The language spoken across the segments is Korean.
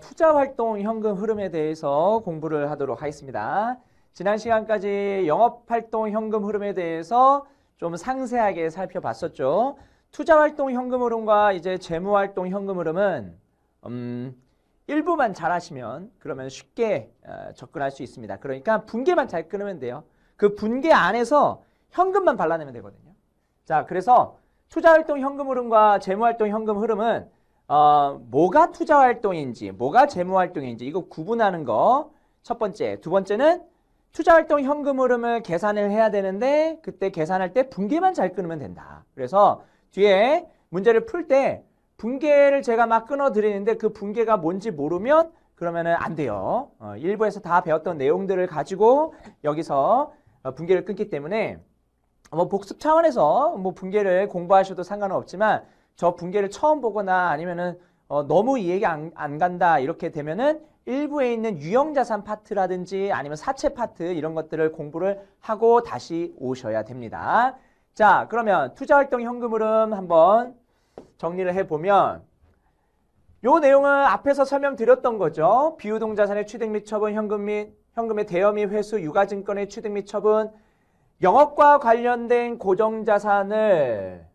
투자활동 현금 흐름에 대해서 공부를 하도록 하겠습니다. 지난 시간까지 영업활동 현금 흐름에 대해서 좀 상세하게 살펴봤었죠. 투자활동 현금 흐름과 이제 재무활동 현금 흐름은 일부만 잘 하시면 그러면 쉽게 접근할 수 있습니다. 그러니까 분계만 잘 끊으면 돼요. 그 분계 안에서 현금만 발라내면 되거든요. 자, 그래서 투자활동 현금 흐름과 재무활동 현금 흐름은 뭐가 투자활동인지 뭐가 재무활동인지 이거 구분하는 거 첫 번째. 두 번째는 투자활동 현금 흐름을 계산을 해야 되는데 그때 계산할 때 분계만 잘 끊으면 된다. 그래서 뒤에 문제를 풀 때 분계를 제가 막 끊어 드리는데 그 분계가 뭔지 모르면 그러면은 안 돼요. 일부에서 다 배웠던 내용들을 가지고 여기서 분계를 끊기 때문에 뭐 복습 차원에서 뭐 분계를 공부하셔도 상관은 없지만 저 분계를 처음 보거나 아니면은 너무 이해가 안 간다 이렇게 되면은 일부에 있는 유형자산 파트라든지 아니면 사채 파트 이런 것들을 공부를 하고 다시 오셔야 됩니다. 자, 그러면 투자활동 현금 흐름 한번 정리를 해보면 요 내용은 앞에서 설명드렸던 거죠. 비유동자산의 취득 및 처분, 현금의 대여 및 회수, 유가증권의 취득 및 처분, 영업과 관련된 고정자산을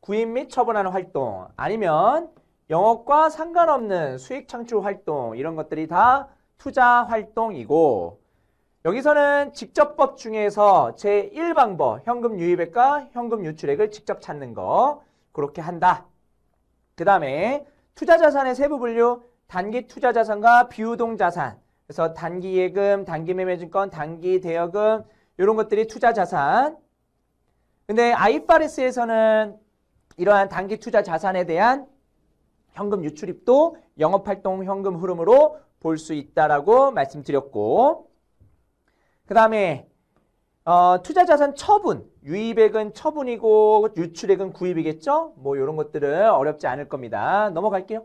구입 및 처분하는 활동 아니면 영업과 상관없는 수익 창출 활동 이런 것들이 다 투자 활동이고 여기서는 직접법 중에서 제1방법 현금 유입액과 현금 유출액을 직접 찾는 거 그렇게 한다. 그 다음에 투자자산의 세부 분류 단기 투자자산과 비유동자산 그래서 단기 예금, 단기 매매증권, 단기 대여금 이런 것들이 투자자산. 근데 IFRS에서는 이러한 단기 투자 자산에 대한 현금 유출입도 영업활동 현금 흐름으로 볼 수 있다라고 말씀드렸고 그 다음에 투자자산 처분, 유입액은 처분이고 유출액은 구입이겠죠? 뭐 이런 것들은 어렵지 않을 겁니다. 넘어갈게요.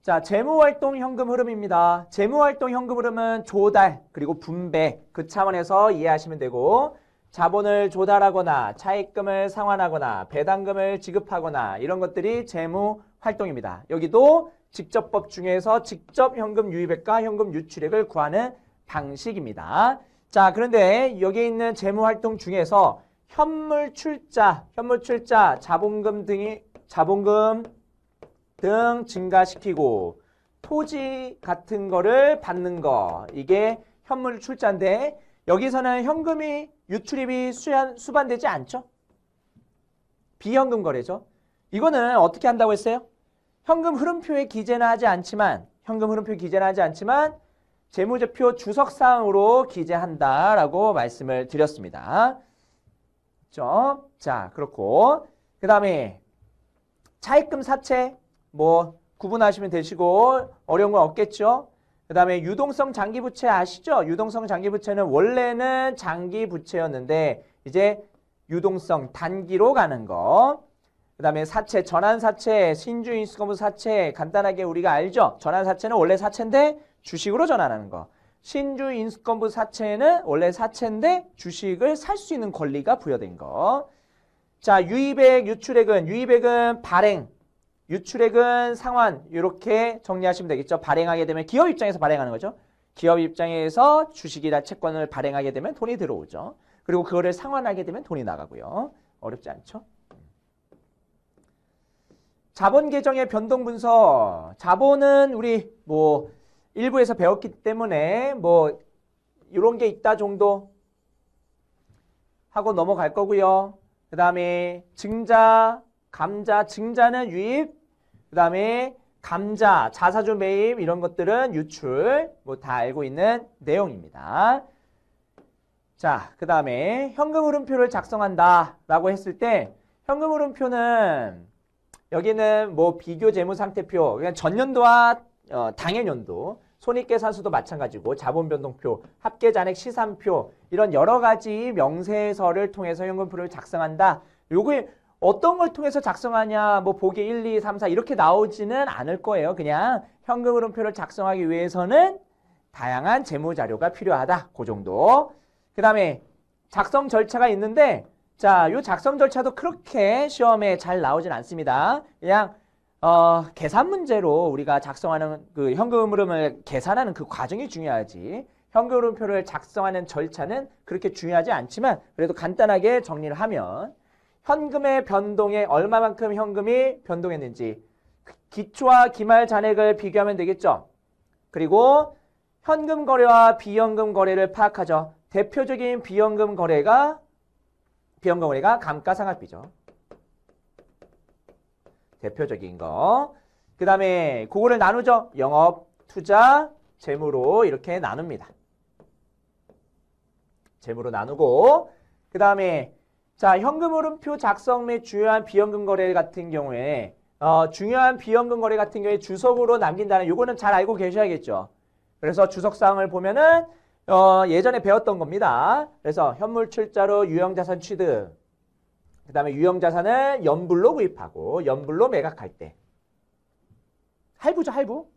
자, 재무활동 현금 흐름입니다. 재무활동 현금 흐름은 조달 그리고 분배 그 차원에서 이해하시면 되고 자본을 조달하거나 차입금을 상환하거나 배당금을 지급하거나 이런 것들이 재무활동입니다. 여기도 직접법 중에서 직접 현금 유입액과 현금 유출액을 구하는 방식입니다. 자, 그런데 여기 있는 재무활동 중에서 현물 출자, 자본금 등 증가시키고 토지 같은 거를 받는 거 이게 현물 출자인데 여기서는 현금이 유출입이 수반되지 않죠? 비현금 거래죠. 이거는 어떻게 한다고 했어요? 현금 흐름표에 기재는 하지 않지만 재무제표 주석사항으로 기재한다라고 말씀을 드렸습니다. 그렇죠? 자, 그렇고 그 다음에 차입금 사채 뭐 구분하시면 되시고 어려운 건 없겠죠? 그 다음에 유동성 장기부채 아시죠? 유동성 장기부채는 원래는 장기부채였는데 이제 유동성 단기로 가는 거. 그 다음에 사채, 전환사채, 신주인수거부 사채 간단하게 우리가 알죠? 전환사채는 원래 사채인데 주식으로 전환하는 거. 신주인수거부 사채는 원래 사채인데 주식을 살 수 있는 권리가 부여된 거. 자, 유입액, 유입액은 발행. 유출액은 상환 이렇게 정리하시면 되겠죠. 발행하게 되면 기업 입장에서 발행하는 거죠. 기업 입장에서 주식이나 채권을 발행하게 되면 돈이 들어오죠. 그리고 그거를 상환하게 되면 돈이 나가고요. 어렵지 않죠? 자본 계정의 변동 분석. 자본은 우리 뭐 일부에서 배웠기 때문에 뭐 이런 게 있다 정도 하고 넘어갈 거고요. 그 다음에 증자, 감자, 증자는 유입, 그 다음에 감자, 자사주 매입 이런 것들은 유출 뭐 다 알고 있는 내용입니다. 자, 그 다음에 현금 흐름표를 작성한다 라고 했을 때 현금 흐름표는 여기는 뭐 비교 재무 상태표 그냥 전년도와 당해년도 손익계산서도 마찬가지고 자본변동표, 합계잔액 시산표 이런 여러 가지 명세서를 통해서 현금표를 작성한다. 요게 어떤 걸 통해서 작성하냐 뭐 보기 1, 2, 3, 4 이렇게 나오지는 않을 거예요. 그냥 현금 흐름표를 작성하기 위해서는 다양한 재무 자료가 필요하다. 그 정도. 그 다음에 작성 절차가 있는데 자, 요 작성 절차도 그렇게 시험에 잘 나오진 않습니다. 그냥 계산 문제로 우리가 작성하는 그 현금 흐름을 계산하는 그 과정이 중요하지. 현금 흐름표를 작성하는 절차는 그렇게 중요하지 않지만 그래도 간단하게 정리를 하면 현금의 변동에 얼마만큼 현금이 변동했는지 기초와 기말 잔액을 비교하면 되겠죠. 그리고 현금 거래와 비현금 거래를 파악하죠. 대표적인 비현금 거래가 감가상각비죠. 대표적인 거. 그 다음에 그거를 나누죠. 영업, 투자, 재무로 이렇게 나눕니다. 재무로 나누고 그 다음에 자 현금 흐름표 작성 및 중요한 비현금 거래 같은 경우에 중요한 비현금 거래 같은 경우에 주석으로 남긴다는 요거는 잘 알고 계셔야겠죠. 그래서 주석사항을 보면은 예전에 배웠던 겁니다. 그래서 현물 출자로 유형자산 취득 그 다음에 유형자산을 연불로 구입하고 연불로 매각할 때 할부죠. 할부.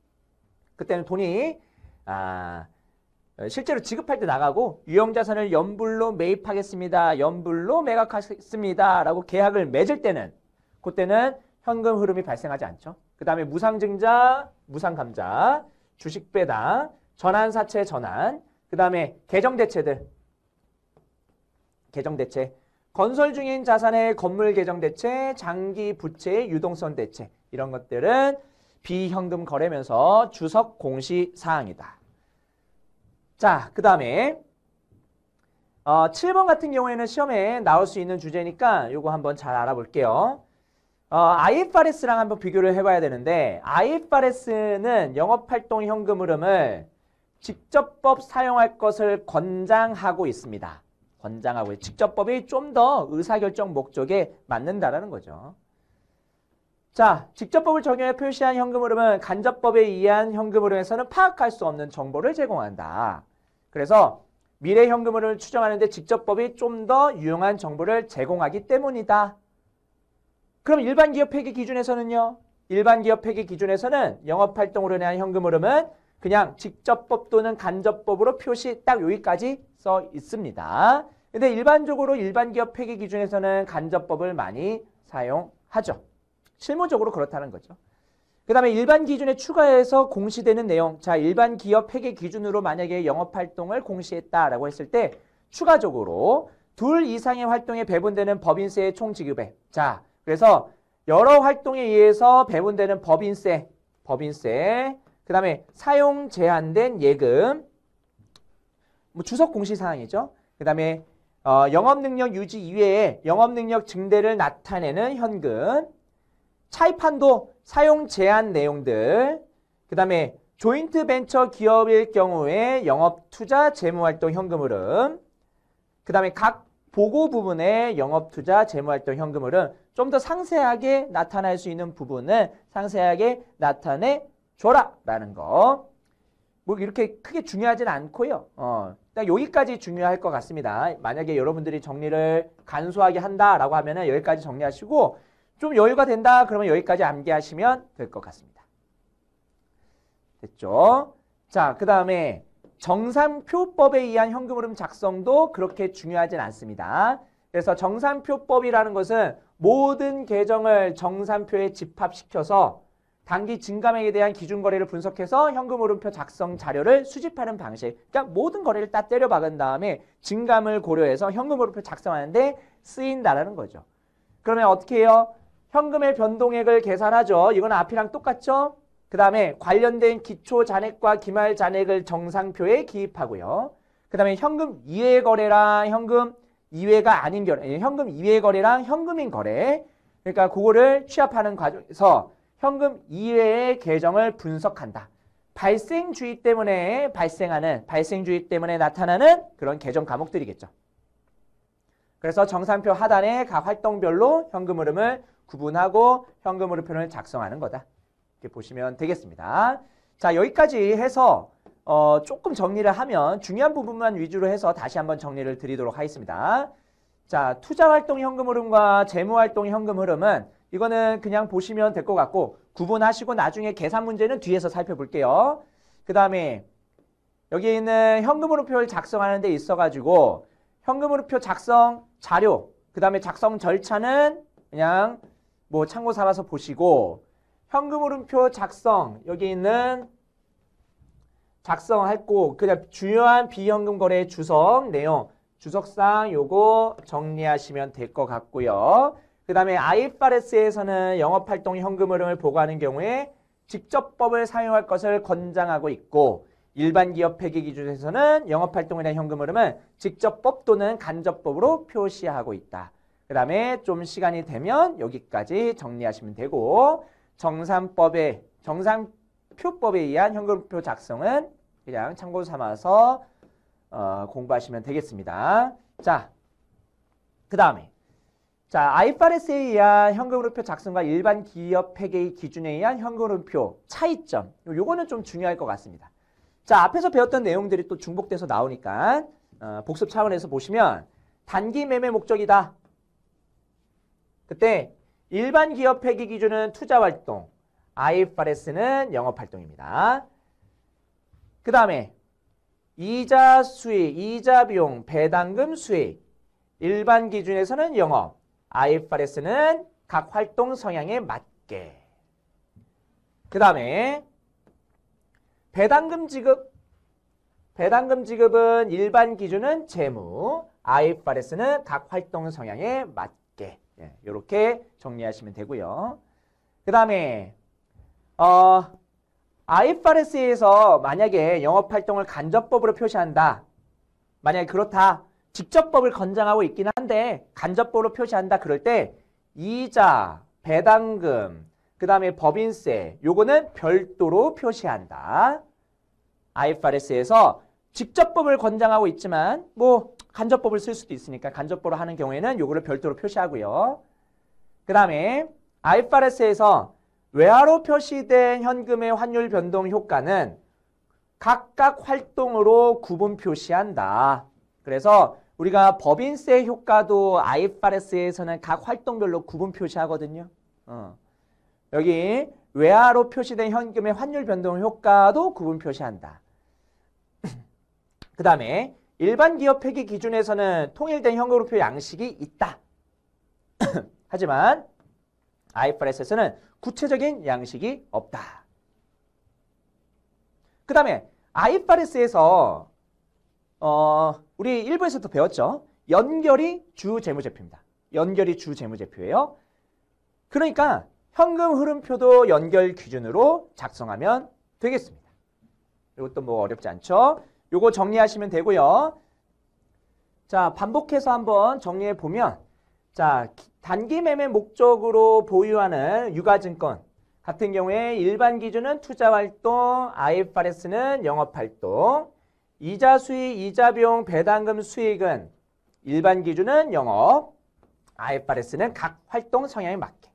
그때는 돈이 실제로 지급할 때 나가고 유형자산을 연불로 매입하겠습니다. 연불로 매각하겠습니다. 라고 계약을 맺을 때는 그때는 현금 흐름이 발생하지 않죠. 그 다음에 무상증자, 무상감자, 주식배당, 전환사채 전환, 그 다음에 개정대체들. 개정대체. 건설 중인 자산의 건물 개정대체, 장기 부채의 유동성 대체. 이런 것들은 비현금 거래면서 주석 공시사항이다. 자, 그 다음에 7번 같은 경우에는 시험에 나올 수 있는 주제니까 이거 한번 잘 알아볼게요. IFRS랑 한번 비교를 해봐야 되는데 IFRS는 영업활동 현금 흐름을 직접법 사용할 것을 권장하고 있습니다. 권장하고 직접법이 좀 더 의사결정 목적에 맞는다라는 거죠. 자, 직접법을 적용해 표시한 현금 흐름은 간접법에 의한 현금 흐름에서는 파악할 수 없는 정보를 제공한다. 그래서 미래 현금 흐름을 추정하는데 직접법이 좀 더 유용한 정보를 제공하기 때문이다. 그럼 일반 기업 회계 기준에서는요? 일반 기업 회계 기준에서는 영업활동으로 인한 현금 흐름은 그냥 직접법 또는 간접법으로 표시 딱 여기까지 써 있습니다. 근데 일반적으로 일반 기업 회계 기준에서는 간접법을 많이 사용하죠. 실무적으로 그렇다는 거죠. 그 다음에 일반 기준에 추가해서 공시되는 내용. 자, 일반 기업 회계 기준으로 만약에 영업활동을 공시했다라고 했을 때 추가적으로 둘 이상의 활동에 배분되는 법인세의 총지급액. 자, 그래서 여러 활동에 의해서 배분되는 법인세, 그 다음에 사용 제한된 예금, 주석 공시사항이죠. 그 다음에 영업능력 유지 이외에 영업능력 증대를 나타내는 현금, 차입한도 사용 제한 내용들, 그 다음에 조인트 벤처 기업일 경우에 영업투자 재무활동 현금 흐름, 그 다음에 각 보고 부분의 영업투자 재무활동 현금 흐름, 좀 더 상세하게 나타날 수 있는 부분은 상세하게 나타내 줘라 라는 거. 뭐 이렇게 크게 중요하진 않고요. 딱 여기까지 중요할 것 같습니다. 만약에 여러분들이 정리를 간소하게 한다라고 하면은 여기까지 정리하시고 좀 여유가 된다 그러면 여기까지 암기하시면 될 것 같습니다. 됐죠? 자, 그 다음에 정산표법에 의한 현금 흐름 작성도 그렇게 중요하진 않습니다. 그래서 정산표법이라는 것은 모든 계정을 정산표에 집합시켜서 단기 증감액에 대한 기준 거래를 분석해서 현금 흐름표 작성 자료를 수집하는 방식. 그러니까 모든 거래를 딱 때려 박은 다음에 증감을 고려해서 현금 흐름표 작성하는데 쓰인다라는 거죠. 그러면 어떻게 해요? 현금의 변동액을 계산하죠. 이건 앞이랑 똑같죠? 그 다음에 관련된 기초 잔액과 기말 잔액을 정상표에 기입하고요. 그 다음에 현금 이외의 거래랑 현금 이외가 아닌 거래, 현금 이외의 거래랑 현금인 거래. 그러니까 그거를 취합하는 과정에서 현금 이외의 계정을 분석한다. 발생주의 때문에 나타나는 그런 계정 과목들이겠죠. 그래서 정산표 하단에 각 활동별로 현금 흐름을 구분하고 현금 흐름표를 작성하는 거다. 이렇게 보시면 되겠습니다. 자, 여기까지 해서 조금 정리를 하면 중요한 부분만 위주로 해서 다시 한번 정리를 드리도록 하겠습니다. 자, 투자활동 현금 흐름과 재무활동 현금 흐름은 이거는 그냥 보시면 될 것 같고 구분하시고 나중에 계산 문제는 뒤에서 살펴볼게요. 그 다음에 여기 있는 현금 흐름표를 작성하는 데 있어가지고 현금 흐름표 작성 자료 그 다음에 작성 절차는 그냥 뭐 참고 삼아서 보시고 현금흐름표 작성 여기 있는 작성할 거 그냥 중요한 비현금 거래 주석 내용 주석상 요거 정리하시면 될 것 같고요. 그 다음에 IFRS에서는 영업활동 현금 흐름을 보고하는 경우에 직접법을 사용할 것을 권장하고 있고 일반 기업 회계 기준에서는 영업활동에 대한 현금 흐름은 직접법 또는 간접법으로 표시하고 있다. 그 다음에 좀 시간이 되면 여기까지 정리하시면 되고 정산표법에 의한 현금흐름표 작성은 그냥 참고 삼아서 공부하시면 되겠습니다. 자, 그 다음에 IFRS에 의한 현금흐름표 작성과 일반 기업 회계 기준에 의한 현금흐름표 차이점 요거는 좀 중요할 것 같습니다. 자, 앞에서 배웠던 내용들이 또 중복돼서 나오니까 복습 차원에서 보시면 단기 매매 목적이다. 그때 일반 기업 회계 기준은 투자활동, IFRS는 영업활동입니다. 그 다음에 이자 수익, 이자 비용, 배당금 수익, 일반 기준에서는 영업, IFRS는 각 활동 성향에 맞게. 그 다음에 배당금 지급, 배당금 지급은 일반 기준은 재무, IFRS는 각 활동 성향에 맞게. 이렇게 정리하시면 되고요. 그 다음에 IFRS에서 만약에 영업활동을 간접법으로 표시한다. 만약에 그렇다. 직접법을 권장하고 있긴 한데 간접법으로 표시한다. 그럴 때 이자, 배당금, 그 다음에 법인세 요거는 별도로 표시한다. IFRS에서 직접법을 권장하고 있지만 뭐 간접법을 쓸 수도 있으니까 간접법으로 하는 경우에는 요거를 별도로 표시하고요. 그 다음에 IFRS에서 외화로 표시된 현금의 환율 변동 효과는 각각 활동으로 구분 표시한다. 그래서 우리가 법인세 효과도 IFRS에서는 각 활동별로 구분 표시하거든요. 여기 외화로 표시된 현금의 환율 변동 효과도 구분 표시한다. 그 다음에 일반 기업 회계 기준에서는 통일된 현금흐름표 양식이 있다. 하지만 IFRS에서는 구체적인 양식이 없다. 그 다음에 IFRS에서 우리 1부에서도 배웠죠. 연결이 주 재무제표입니다. 연결이 주 재무제표예요. 그러니까 현금 흐름표도 연결 기준으로 작성하면 되겠습니다. 이것도 뭐 어렵지 않죠. 요거 정리하시면 되고요. 자, 반복해서 한번 정리해 보면 자, 단기 매매 목적으로 보유하는 유가증권 같은 경우에 일반 기준은 투자활동, IFRS는 영업활동, 이자 수익, 이자 비용, 배당금 수익은 일반 기준은 영업, IFRS는 각 활동 성향에 맞게.